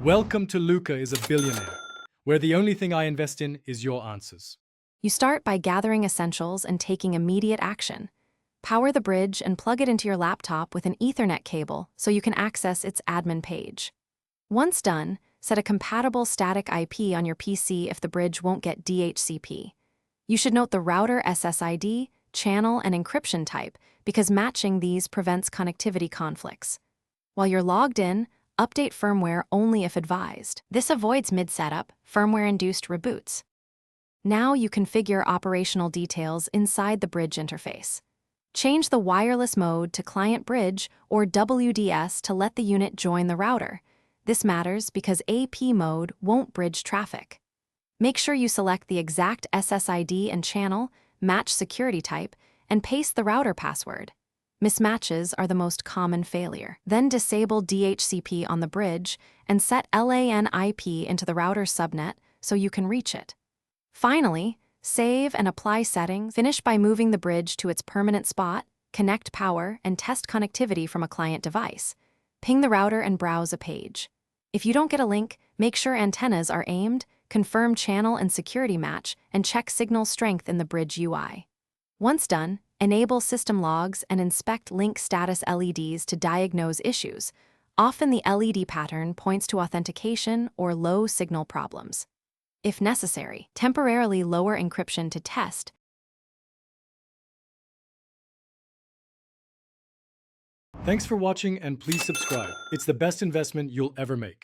Welcome to Luca is a billionaire, where the only thing I invest in is your answers. You start by gathering essentials and taking immediate action. Power the bridge and plug it into your laptop with an Ethernet cable so you can access its admin page. Once done, set a compatible static IP on your PC if the bridge won't get DHCP. You should note the router SSID, channel, and encryption type because matching these prevents connectivity conflicts. While you're logged in, update firmware only if advised. This avoids mid-setup, firmware-induced reboots. Now you configure operational details inside the bridge interface. Change the wireless mode to client bridge or WDS to let the unit join the router. This matters because AP mode won't bridge traffic. Make sure you select the exact SSID and channel, match security type, and paste the router password. Mismatches are the most common failure. Then disable DHCP on the bridge and set LAN IP into the router subnet so you can reach it. Finally, save and apply settings. Finish by moving the bridge to its permanent spot, connect power, and test connectivity from a client device. Ping the router and browse a page. If you don't get a link, make sure antennas are aimed, confirm channel and security match, and check signal strength in the bridge UI. Once done, enable system logs and inspect link status LEDs to diagnose issues. Often the LED pattern points to authentication or low signal problems. If necessary, temporarily lower encryption to test. Thanks for watching and please subscribe. It's the best investment you'll ever make.